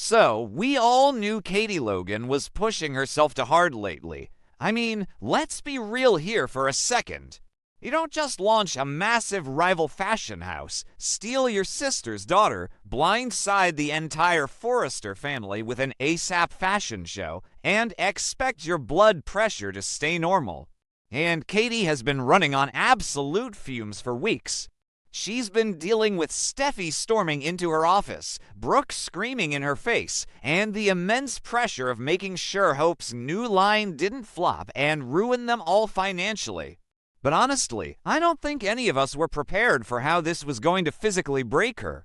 So, we all knew Katie Logan was pushing herself to hard lately. I mean, let's be real here for a second. You don't just launch a massive rival fashion house, steal your sister's daughter, blindside the entire Forrester family with an ASAP fashion show, and expect your blood pressure to stay normal. And Katie has been running on absolute fumes for weeks. She's been dealing with Steffy storming into her office, Brooke screaming in her face, and the immense pressure of making sure Hope's new line didn't flop and ruin them all financially. But honestly, I don't think any of us were prepared for how this was going to physically break her.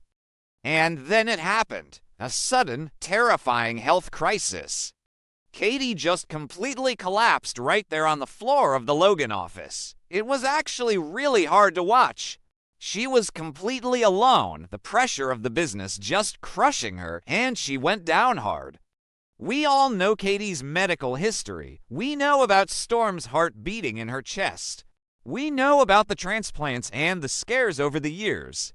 And then it happened. A sudden, terrifying health crisis. Katie just completely collapsed right there on the floor of the Logan office. It was actually really hard to watch. She was completely alone, the pressure of the business just crushing her, and she went down hard. We all know Katie's medical history. We know about Storm's heart beating in her chest. We know about the transplants and the scares over the years.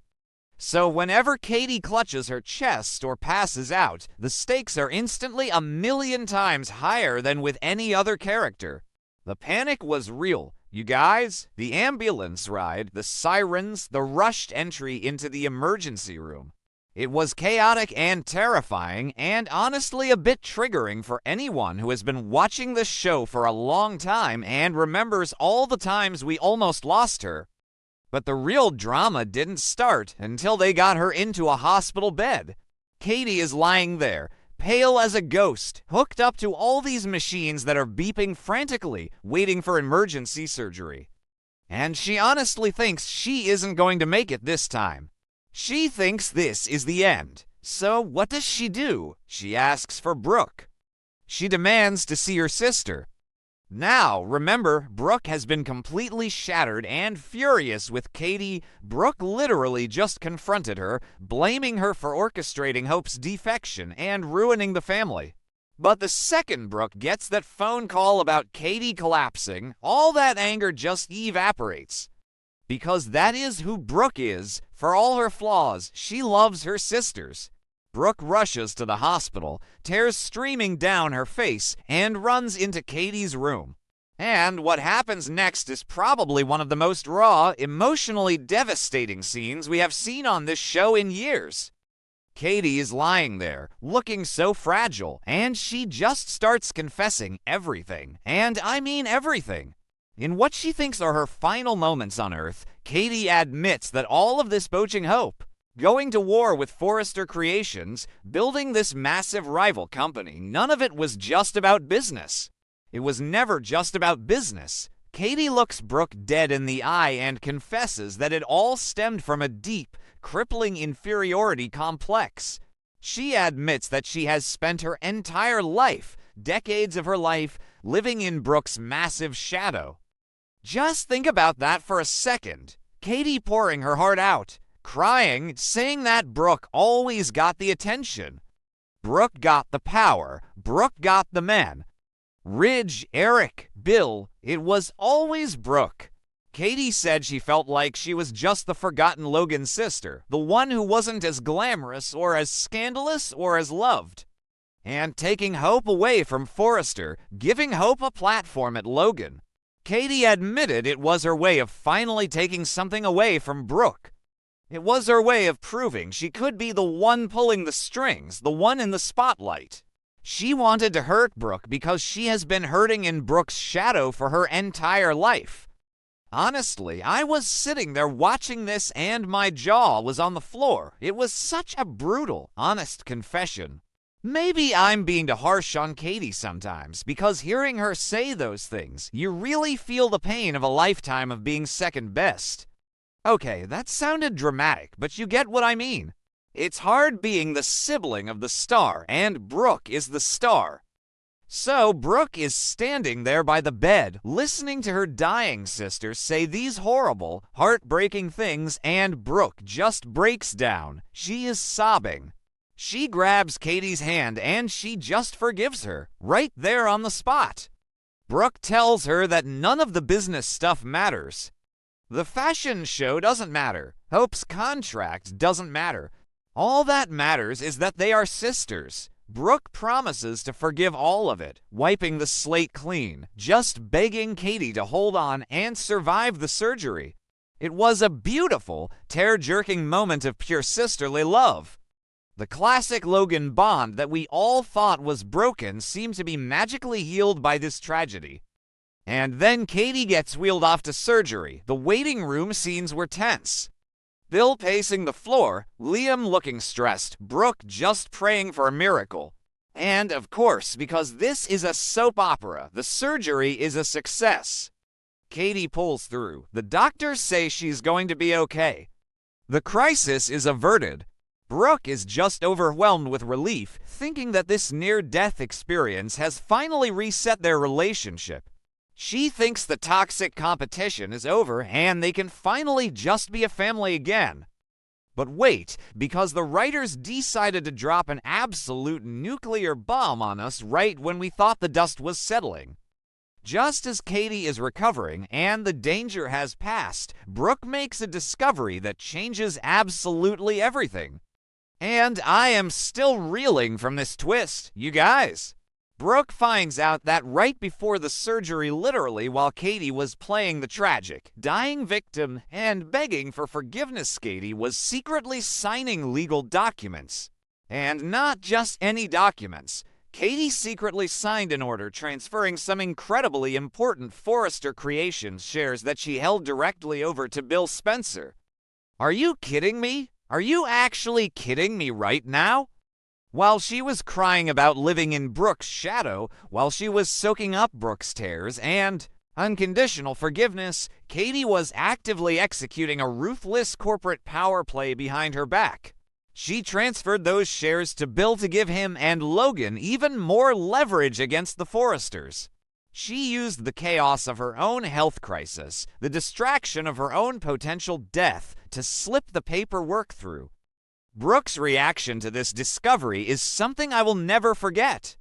So whenever Katie clutches her chest or passes out, the stakes are instantly 1,000,000 times higher than with any other character. The panic was real. You guys, the ambulance ride, the sirens, the rushed entry into the emergency room. It was chaotic and terrifying, and honestly a bit triggering for anyone who has been watching this show for a long time and remembers all the times we almost lost her. But the real drama didn't start until they got her into a hospital bed. Katie is lying there, pale as a ghost, hooked up to all these machines that are beeping frantically, waiting for emergency surgery. And she honestly thinks she isn't going to make it this time. She thinks this is the end. So what does she do? She asks for Brooke. She demands to see her sister. Now, remember, Brooke has been completely shattered and furious with Katie. Brooke literally just confronted her, blaming her for orchestrating Hope's defection and ruining the family. But the second Brooke gets that phone call about Katie collapsing, all that anger just evaporates. Because that is who Brooke is. For all her flaws, she loves her sisters. Brooke rushes to the hospital, tears streaming down her face, and runs into Katie's room. And what happens next is probably one of the most raw, emotionally devastating scenes we have seen on this show in years. Katie is lying there, looking so fragile, and she just starts confessing everything. And I mean everything. In what she thinks are her final moments on Earth, Katie admits that all of this poaching Hope, going to war with Forrester Creations, building this massive rival company, none of it was just about business. It was never just about business. Katie looks Brooke dead in the eye and confesses that it all stemmed from a deep, crippling inferiority complex. She admits that she has spent her entire life, decades of her life, living in Brooke's massive shadow. Just think about that for a second. Katie pouring her heart out, crying, saying that Brooke always got the attention. Brooke got the power. Brooke got the men. Ridge, Eric, Bill, it was always Brooke. Katie said she felt like she was just the forgotten Logan sister, the one who wasn't as glamorous or as scandalous or as loved. And taking Hope away from Forrester, giving Hope a platform at Logan. Katie admitted it was her way of finally taking something away from Brooke. It was her way of proving she could be the one pulling the strings, the one in the spotlight. She wanted to hurt Brooke because she has been hurting in Brooke's shadow for her entire life. Honestly, I was sitting there watching this and my jaw was on the floor. It was such a brutal, honest confession. Maybe I'm being too harsh on Katie sometimes, because hearing her say those things, you really feel the pain of a lifetime of being second best. Okay, that sounded dramatic, but you get what I mean. It's hard being the sibling of the star, and Brooke is the star. So Brooke is standing there by the bed, listening to her dying sister say these horrible, heartbreaking things, and Brooke just breaks down. She is sobbing. She grabs Katie's hand and she just forgives her, right there on the spot. Brooke tells her that none of the business stuff matters. The fashion show doesn't matter. Hope's contract doesn't matter. All that matters is that they are sisters. Brooke promises to forgive all of it, wiping the slate clean, just begging Katie to hold on and survive the surgery. It was a beautiful, tear-jerking moment of pure sisterly love. The classic Logan bond that we all thought was broken seemed to be magically healed by this tragedy. And then Katie gets wheeled off to surgery. The waiting room scenes were tense. Bill pacing the floor, Liam looking stressed, Brooke just praying for a miracle. And, of course, because this is a soap opera, the surgery is a success. Katie pulls through. The doctors say she's going to be okay. The crisis is averted. Brooke is just overwhelmed with relief, thinking that this near-death experience has finally reset their relationship. She thinks the toxic competition is over and they can finally just be a family again. But wait, because the writers decided to drop an absolute nuclear bomb on us right when we thought the dust was settling. Just as Katie is recovering and the danger has passed, Brooke makes a discovery that changes absolutely everything. And I am still reeling from this twist, you guys. Brooke finds out that right before the surgery, literally while Katie was playing the tragic, dying victim and begging for forgiveness, Katie was secretly signing legal documents. And not just any documents. Katie secretly signed an order transferring some incredibly important Forrester Creations shares that she held directly over to Bill Spencer. Are you kidding me? Are you actually kidding me right now? While she was crying about living in Brooke's shadow, while she was soaking up Brooke's tears and unconditional forgiveness, Katie was actively executing a ruthless corporate power play behind her back. She transferred those shares to Bill to give him and Logan even more leverage against the Forresters. She used the chaos of her own health crisis, the distraction of her own potential death, to slip the paperwork through. Brooke's reaction to this discovery is something I will never forget.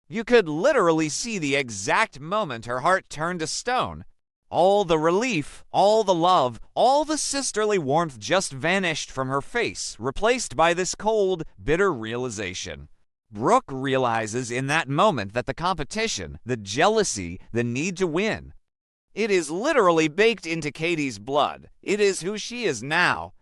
You could literally see the exact moment her heart turned to stone. All the relief, all the love, all the sisterly warmth just vanished from her face, replaced by this cold, bitter realization. Brooke realizes in that moment that the competition, the jealousy, the need to win, it is literally baked into Katie's blood. It is who she is now.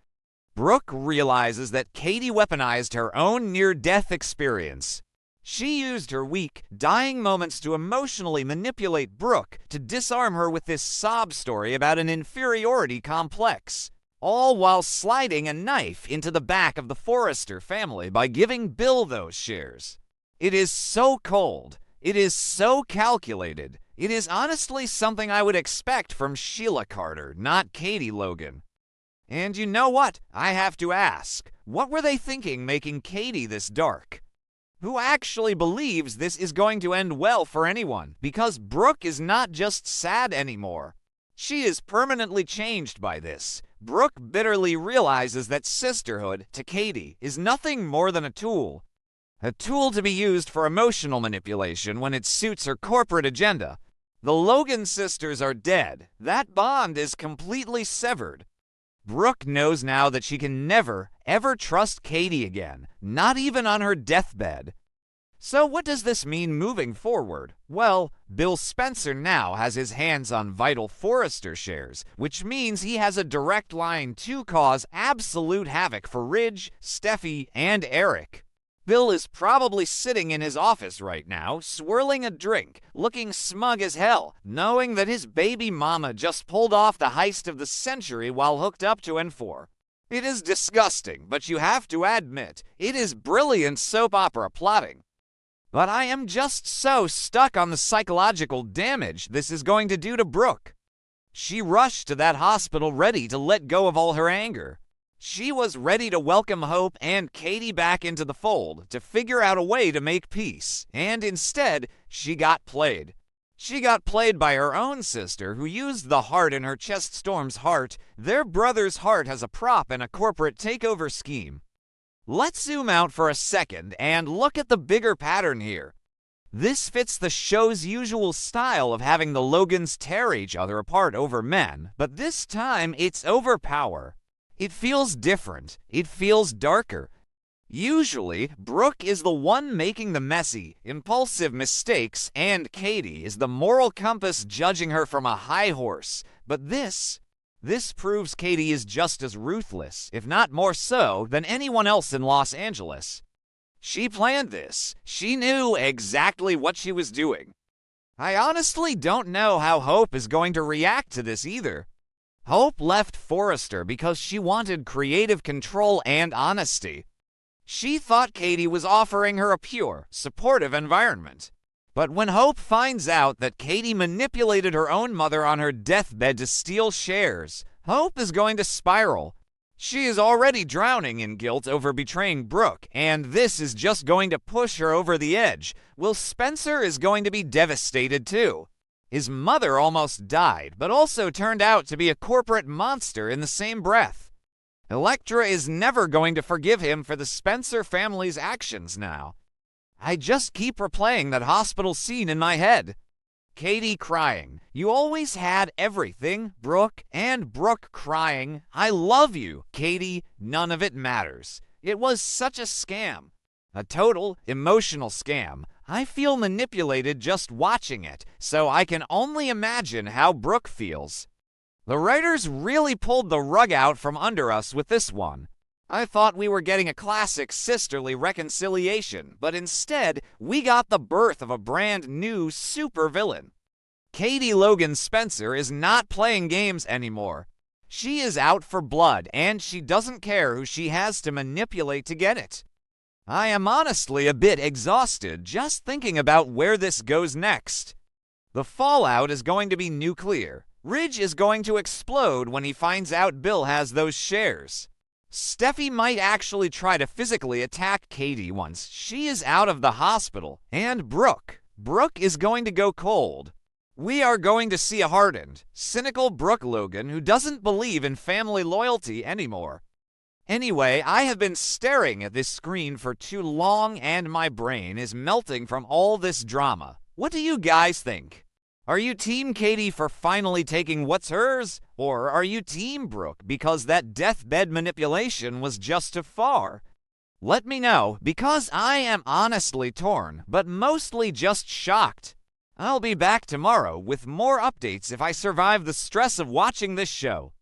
Brooke realizes that Katie weaponized her own near-death experience. She used her weak, dying moments to emotionally manipulate Brooke, to disarm her with this sob story about an inferiority complex, all while sliding a knife into the back of the Forrester family by giving Bill those shares. It is so cold. It is so calculated. It is honestly something I would expect from Sheila Carter, not Katie Logan. And you know what? I have to ask, what were they thinking making Katie this dark? Who actually believes this is going to end well for anyone? Because Brooke is not just sad anymore. She is permanently changed by this. Brooke bitterly realizes that sisterhood, to Katie, is nothing more than a tool. A tool to be used for emotional manipulation when it suits her corporate agenda. The Logan sisters are dead. That bond is completely severed. Brooke knows now that she can never, ever trust Katie again, not even on her deathbed. So what does this mean moving forward? Well, Bill Spencer now has his hands on vital Forrester shares, which means he has a direct line to cause absolute havoc for Ridge, Steffy, and Eric. Bill is probably sitting in his office right now, swirling a drink, looking smug as hell, knowing that his baby mama just pulled off the heist of the century while hooked up to N4. It is disgusting, but you have to admit, it is brilliant soap opera plotting. But I am just so stuck on the psychological damage this is going to do to Brooke. She rushed to that hospital ready to let go of all her anger. She was ready to welcome Hope and Katie back into the fold, to figure out a way to make peace, and instead, she got played. She got played by her own sister, who used the heart in her chest storm's heart, their brother's heart, as a prop in a corporate takeover scheme. Let's zoom out for a second and look at the bigger pattern here. This fits the show's usual style of having the Logans tear each other apart over men, but this time it's over power. It feels different. It feels darker. Usually, Brooke is the one making the messy, impulsive mistakes, and Katie is the moral compass judging her from a high horse. But this proves Katie is just as ruthless, if not more so, than anyone else in Los Angeles. She planned this. She knew exactly what she was doing. I honestly don't know how Hope is going to react to this either. Hope left Forrester because she wanted creative control and honesty. She thought Katie was offering her a pure, supportive environment. But when Hope finds out that Katie manipulated her own mother on her deathbed to steal shares, Hope is going to spiral. She is already drowning in guilt over betraying Brooke, and this is just going to push her over the edge. Will Spencer is going to be devastated too. His mother almost died, but also turned out to be a corporate monster in the same breath. Elektra is never going to forgive him for the Spencer family's actions now. I just keep replaying that hospital scene in my head. Katie crying, "You always had everything, Brooke," and Brooke crying, "I love you, Katie, none of it matters." It was such a scam. A total emotional scam. I feel manipulated just watching it, so I can only imagine how Brooke feels. The writers really pulled the rug out from under us with this one. I thought we were getting a classic sisterly reconciliation, but instead, we got the birth of a brand new supervillain. Katie Logan Spencer is not playing games anymore. She is out for blood, and she doesn't care who she has to manipulate to get it. I am honestly a bit exhausted just thinking about where this goes next. The fallout is going to be nuclear. Ridge is going to explode when he finds out Bill has those shares. Steffy might actually try to physically attack Katie once she is out of the hospital. And Brooke is going to go cold. We are going to see a hardened, cynical Brooke Logan who doesn't believe in family loyalty anymore. Anyway, I have been staring at this screen for too long and my brain is melting from all this drama. What do you guys think? Are you Team Katie for finally taking what's hers? Or are you Team Brooke because that deathbed manipulation was just too far? Let me know, because I am honestly torn, but mostly just shocked. I'll be back tomorrow with more updates if I survive the stress of watching this show.